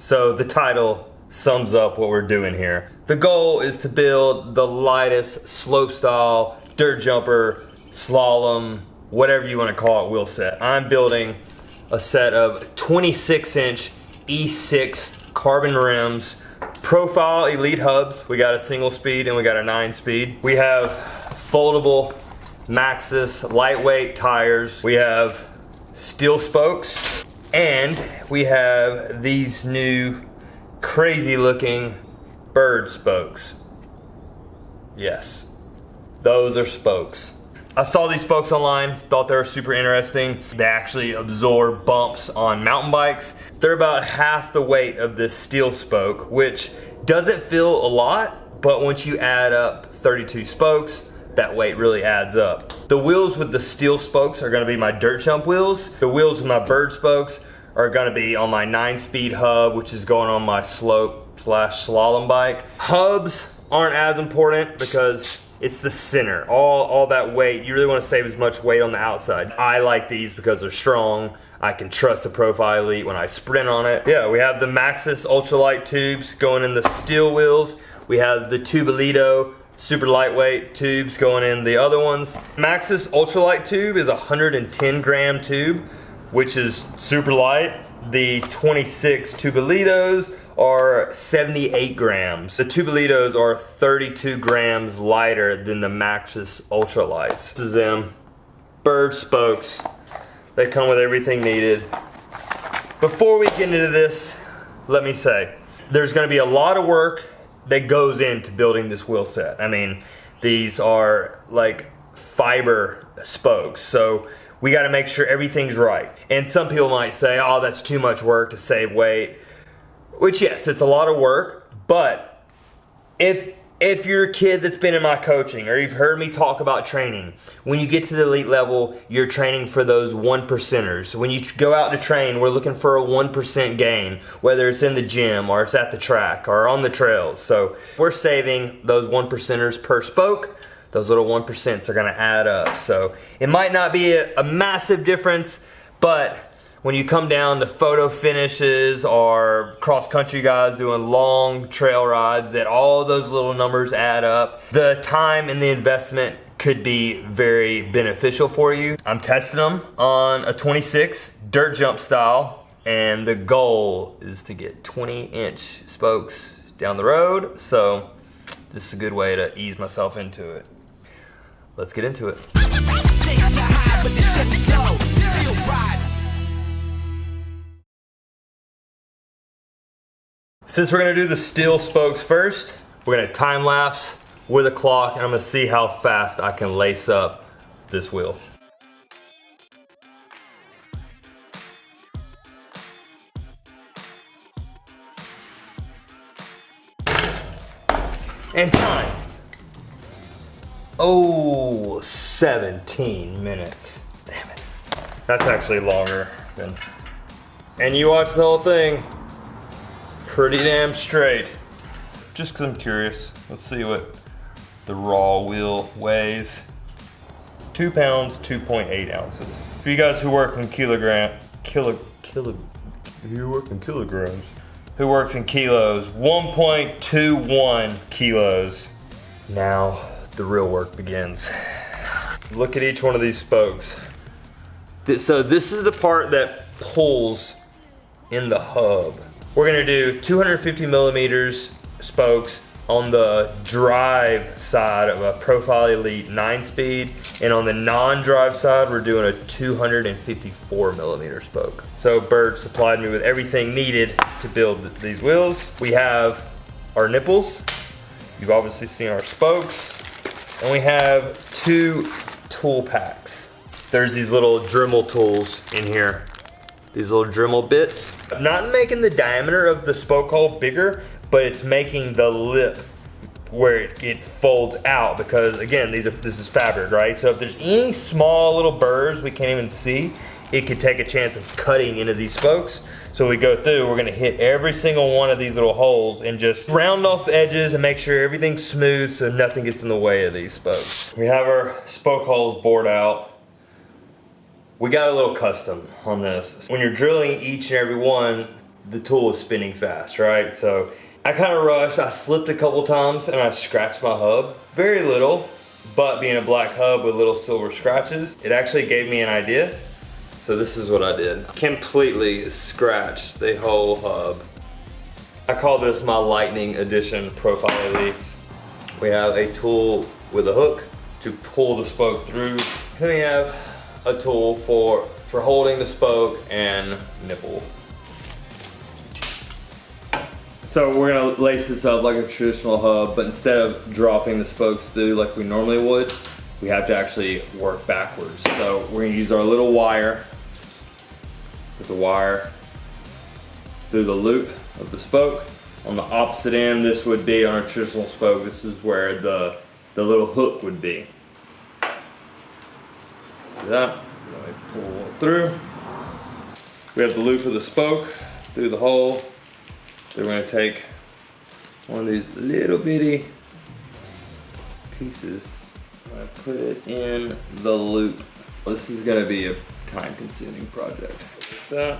So the title sums up what we're doing here. The goal is to build the lightest slope style, dirt jumper, slalom, whatever you want to call it, wheel set. I'm building a set of 26-inch E6 carbon rims, profile elite hubs. We got a single speed and we got a 9-speed. We have foldable Maxxis lightweight tires. We have steel spokes, and we have these new crazy looking Berd spokes. Yes, those are spokes. I saw these spokes online, thought they were super interesting. They actually absorb bumps on mountain bikes. They're about half the weight of this steel spoke, which doesn't feel a lot, but once you add up 32 spokes, that weight really adds up. The wheels with the steel spokes are gonna be my dirt jump wheels. The wheels with my Berd spokes are gonna be on my 9-speed hub, which is going on my slope/slalom bike. Hubs aren't as important because it's the center. All that weight, you really wanna save as much weight on the outside. I like these because they're strong. I can trust the Profile Elite when I sprint on it. Yeah, we have the Maxxis ultralight tubes going in the steel wheels. We have the Tubolito super lightweight tubes going in the other ones. Maxxis ultralight tube is a 110 gram tube, which is super light. The 26 Tubolitos are 78 grams. The Tubolitos are 32 grams lighter than the Maxxis ultralights. This is them, Berd spokes. They come with everything needed. Before we get into this, let me say, there's gonna be a lot of work that goes into building this wheel set. I mean, these are like fiber spokes, so we gotta make sure everything's right. And some people might say, oh, that's too much work to save weight, which yes, it's a lot of work, but if you're a kid that's been in my coaching or you've heard me talk about training, when you get to the elite level, you're training for those 1%ers. When you go out to train, we're looking for a 1% gain, whether it's in the gym or it's at the track or on the trails. So we're saving those 1%ers per spoke. Those little 1%s are gonna add up. So it might not be a massive difference, but when you come down to photo finishes or cross-country guys doing long trail rides, that all those little numbers add up. The time and the investment could be very beneficial for you. I'm testing them on a 26 dirt jump style, and the goal is to get 20-inch spokes down the road. So this is a good way to ease myself into it. Let's get into it. Since we're gonna do the steel spokes first, we're gonna time lapse with a clock, and I'm gonna see how fast I can lace up this wheel. And time. Oh, 17 minutes. Damn it. That's actually longer than. And you watch the whole thing. Pretty damn straight. Just because I'm curious, let's see what the raw wheel weighs. 2 pounds, 2.8 ounces. For you guys who work in who works in kilos, 1.21 kilos. Now the real work begins. Look at each one of these spokes. So this is the part that pulls in the hub. We're gonna do 250 millimeters spokes on the drive side of a Profile Elite 9-speed, and on the non-drive side, we're doing a 254 millimeter spoke. So Berd supplied me with everything needed to build these wheels. We have our nipples. You've obviously seen our spokes, and we have 2 tool packs. There's these little Dremel tools in here. These little Dremel bits. Not making the diameter of the spoke hole bigger, but it's making the lip where it folds out, because again, this is fabric, right? So if there's any small little burrs we can't even see, it could take a chance of cutting into these spokes. So we go through, we're gonna hit every single one of these little holes and just round off the edges and make sure everything's smooth so nothing gets in the way of these spokes. We have our spoke holes bored out. We got a little custom on this. When you're drilling each and every one, the tool is spinning fast, right? So I kind of rushed, I slipped a couple times and I scratched my hub. Very little, but being a black hub with little silver scratches, it actually gave me an idea. So this is what I did. Completely scratched the whole hub. I call this my Lightning Edition Profile Elites. We have a tool with a hook to pull the spoke through. Then we have a tool for holding the spoke and nipple. So we're gonna lace this up like a traditional hub, but instead of dropping the spokes through like we normally would, we have to actually work backwards. So we're gonna use our little wire, put the wire through the loop of the spoke. On the opposite end, this would be on a traditional spoke, this is where the little hook would be. Do that, then we pull it through. We have the loop of the spoke through the hole. Then we're gonna take one of these little bitty pieces. I'm gonna put it in the loop. This is gonna be a time-consuming project. So,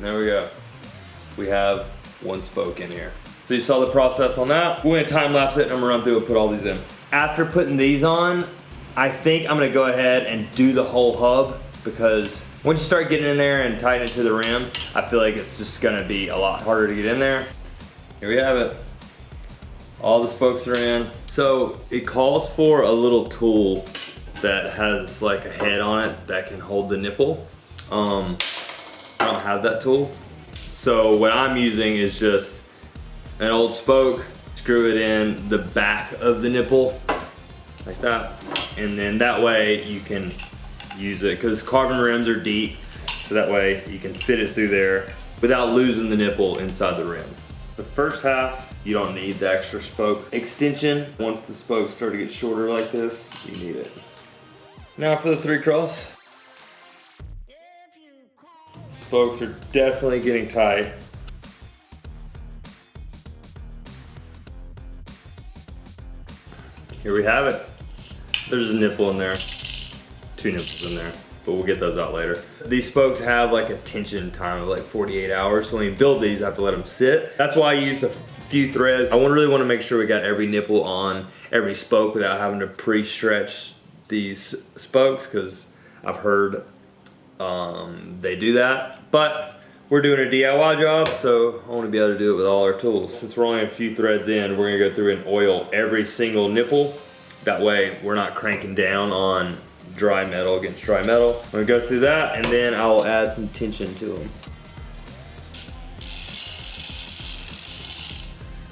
there we go. We have one spoke in here. So you saw the process on that. We're gonna time lapse it and I'm gonna run through and put all these in. After putting these on, I think I'm gonna go ahead and do the whole hub, because once you start getting in there and tighten it to the rim, I feel like it's just gonna be a lot harder to get in there. Here we have it. All the spokes are in. So it calls for a little tool that has like a head on it that can hold the nipple. I don't have that tool. So what I'm using is just an old spoke, screw it in the back of the nipple, like that. And then that way you can use it, because carbon rims are deep, so that way you can fit it through there without losing the nipple inside the rim. The first half, you don't need the extra spoke extension. Once the spokes start to get shorter like this, you need it. Now for the 3-cross. Spokes are definitely getting tight. Here we have it. There's a nipple in there. 2 nipples in there, but we'll get those out later. These spokes have like a tension time of like 48 hours, so when you build these, I have to let them sit. That's why I use a few threads. I really want to make sure we got every nipple on every spoke without having to pre-stretch these spokes, because I've heard they do that, but we're doing a DIY job, so I want to be able to do it with all our tools. Since we're only a few threads in, we're gonna go through and oil every single nipple. That way we're not cranking down on dry metal against dry metal. I'm gonna go through that and then I'll add some tension to them.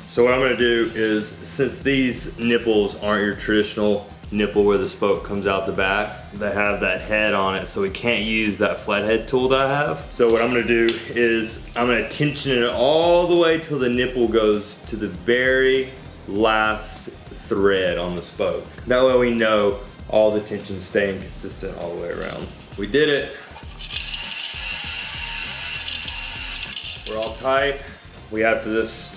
So what I'm gonna do is, since these nipples aren't your traditional nipple where the spoke comes out the back, they have that head on it, so we can't use that flathead tool that I have. So what I'm gonna do is I'm gonna tension it all the way till the nipple goes to the very last thread on the spoke. That way we know all the tension's staying consistent all the way around. We did it. We're all tight. We have to just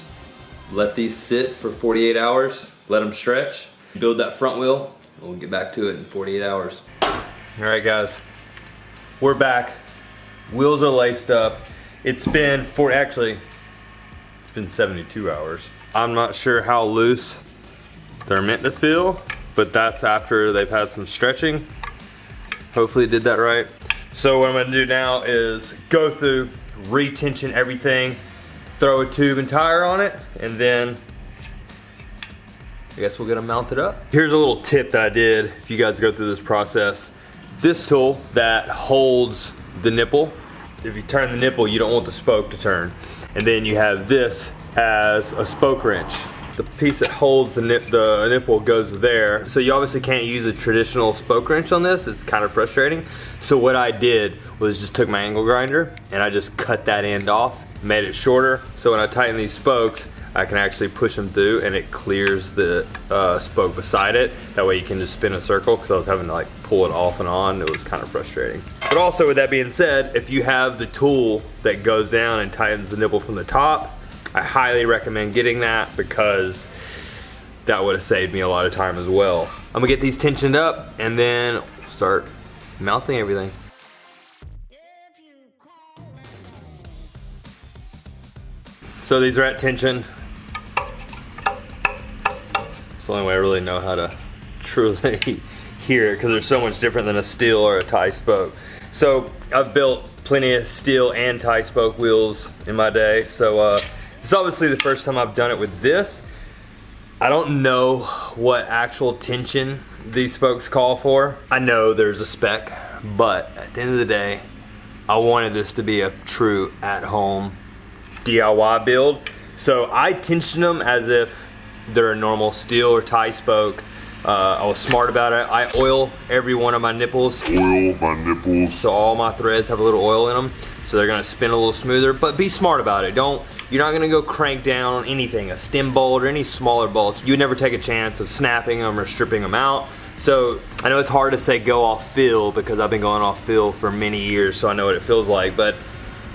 let these sit for 48 hours, let them stretch, build that front wheel, and we'll get back to it in 48 hours. All right guys, we're back. Wheels are laced up. It's been 72 hours. I'm not sure how loose they're meant to feel, but that's after they've had some stretching. Hopefully did that right. So what I'm gonna do now is go through, re-tension everything, throw a tube and tire on it, and then I guess we'll get them mounted up. Here's a little tip that I did if you guys go through this process. This tool that holds the nipple, if you turn the nipple, you don't want the spoke to turn. And then you have this as a spoke wrench. The piece that holds the nipple goes there. So you obviously can't use a traditional spoke wrench on this. It's kind of frustrating. So what I did was just took my angle grinder and I just cut that end off, made it shorter. So when I tighten these spokes, I can actually push them through and it clears the spoke beside it. That way you can just spin a circle, because I was having to like pull it off and on. It was kind of frustrating. But also with that being said, if you have the tool that goes down and tightens the nipple from the top, I highly recommend getting that, because that would have saved me a lot of time as well. I'm gonna get these tensioned up and then start mounting everything. So these are at tension. It's the only way I really know how to truly hear it, because they're so much different than a steel or a tie spoke. So I've built plenty of steel and tie spoke wheels in my day. So it's obviously the first time I've done it with this. I don't know what actual tension these spokes call for. I know there's a spec, but at the end of the day, I wanted this to be a true at-home DIY build. So I tension them as if they're a normal steel or tie spoke. I was smart about it. I oil every one of my nipples. So all my threads have a little oil in them, so they're gonna spin a little smoother. But be smart about it. You're not gonna go crank down on anything, a stem bolt or any smaller bolts. You would never take a chance of snapping them or stripping them out. So I know it's hard to say go off feel, because I've been going off feel for many years, so I know what it feels like. But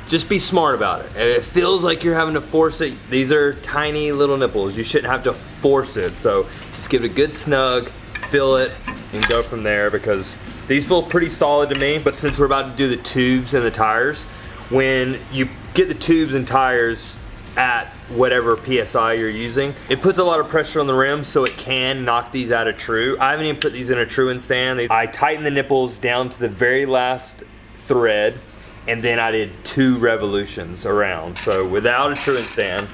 just be smart about it. If it feels like you're having to force it, these are tiny little nipples. You shouldn't have to force it. So just give it a good snug, feel it, and go from there, because these feel pretty solid to me. But since we're about to do the tubes and the tires, when you get the tubes and tires at whatever PSI you're using, it puts a lot of pressure on the rim, so it can knock these out of true. I haven't even put these in a true and stand. I tighten the nipples down to the very last thread, and then I did 2 revolutions around. So without a true and stand,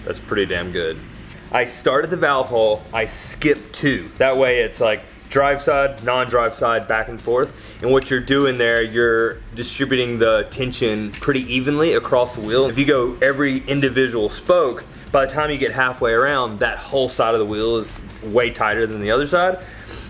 that's pretty damn good. I start at the valve hole, I skip 2. That way it's like drive side, non-drive side, back and forth. And what you're doing there, you're distributing the tension pretty evenly across the wheel. If you go every individual spoke, by the time you get halfway around, that whole side of the wheel is way tighter than the other side.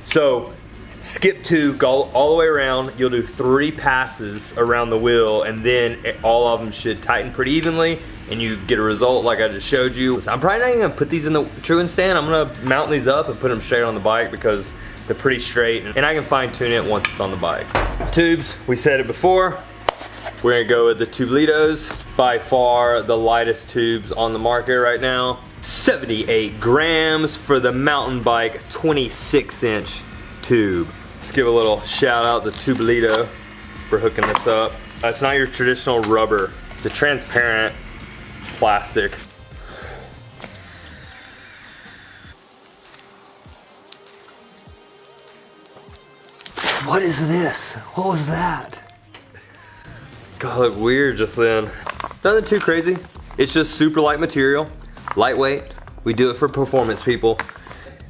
So skip 2, go all the way around. You'll do 3 passes around the wheel, and then all of them should tighten pretty evenly, and you get a result like I just showed you. I'm probably not even gonna put these in the true and stand. I'm gonna mount these up and put them straight on the bike, because they're pretty straight, and I can fine tune it once it's on the bike. Tubes, we said it before. We're gonna go with the Tubelitos. By far the lightest tubes on the market right now. 78 grams for the mountain bike 26-inch tube. Let's give a little shout out to Tubelito for hooking this up. It's not your traditional rubber. It's a transparent plastic. What is this? What was that? God, look weird just then. Nothing too crazy. It's just super light material, lightweight. We do it for performance people.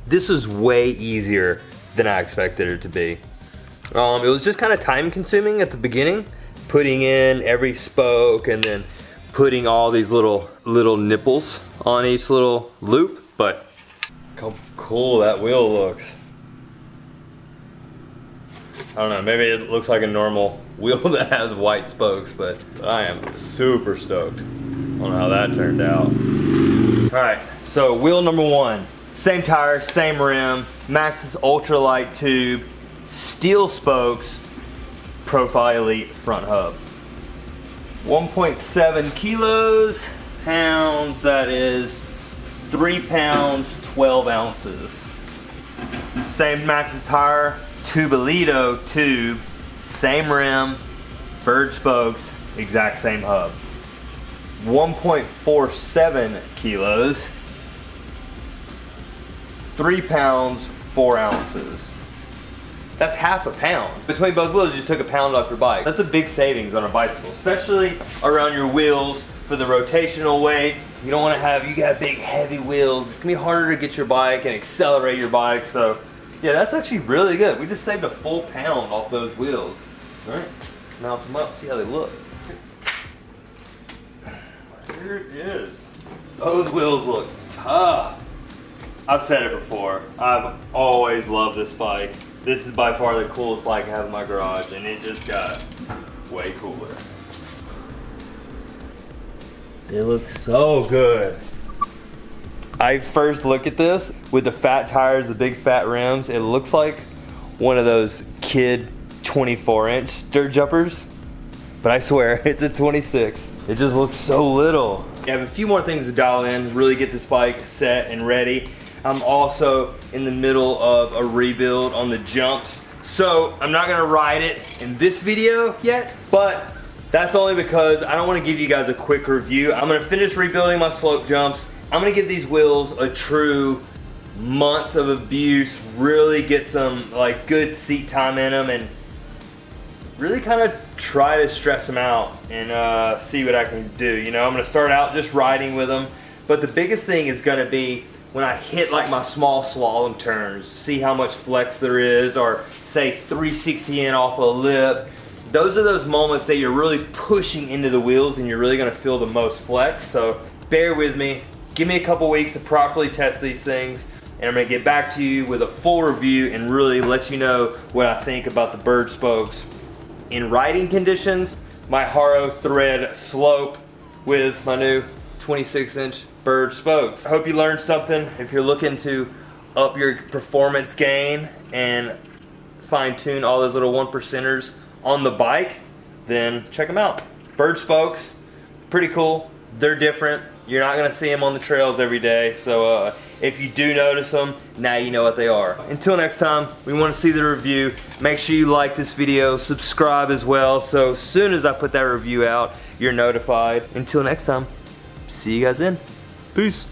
This is way easier than I expected it to be. It was just kind of time consuming at the beginning, putting in every spoke and then putting all these little nipples on each little loop, but how cool that wheel looks. I don't know, maybe it looks like a normal wheel that has white spokes, but I am super stoked on how that turned out. All right, so wheel number 1, same tire, same rim, Maxxis ultralight tube, steel spokes, Profile Elite front hub. 1.7 kilos, pounds, that is 3 pounds, 12 ounces. Same Maxxis tire, Tubelito tube, same rim, Berd spokes, exact same hub. 1.47 kilos, 3 pounds, 4 ounces. That's half a pound. Between both wheels, you just took a pound off your bike. That's a big savings on a bicycle, especially around your wheels for the rotational weight. You don't want to have, you got big heavy wheels. It's gonna be harder to get your bike and accelerate your bike. So yeah, that's actually really good. We just saved a full pound off those wheels. All right, let's mount them up, see how they look. Here it is. Those wheels look tough. I've said it before. I've always loved this bike. This is by far the coolest bike I have in my garage, and it just got way cooler. It looks so good. I first look at this with the fat tires, the big fat rims. It looks like one of those kid 24-inch dirt jumpers, but I swear it's a 26. It just looks so little. I have a few more things to dial in, really get this bike set and ready. I'm also in the middle of a rebuild on the jumps, so I'm not gonna ride it in this video yet, but That's only because I don't want to give you guys a quick review. I'm going to finish rebuilding my slope jumps. I'm going to give these wheels a true month of abuse, really get some like good seat time in them, and really kind of try to stress them out and see what I can do. You know, I'm going to start out just riding with them, but the biggest thing is going to be when I hit like my small slalom turns, see how much flex there is, or say 360 in off a lip. Those are those moments that you're really pushing into the wheels and you're really going to feel the most flex. So bear with me, give me a couple weeks to properly test these things, and I'm going to get back to you with a full review and really let you know what I think about the Berd Spokes. In riding conditions, my Haro thread slope with my new 26-inch Berd Spokes. I hope you learned something. If you're looking to up your performance gain and fine-tune all those little 1%ers on the bike, then check them out. Berd Spokes, pretty cool. They're different. You're not going to see them on the trails every day, so if you do notice them, now you know what they are. Until next time, we want to see the review. Make sure you like this video, subscribe as well, so as soon as I put that review out, you're notified. Until next time, see you guys then. Peace.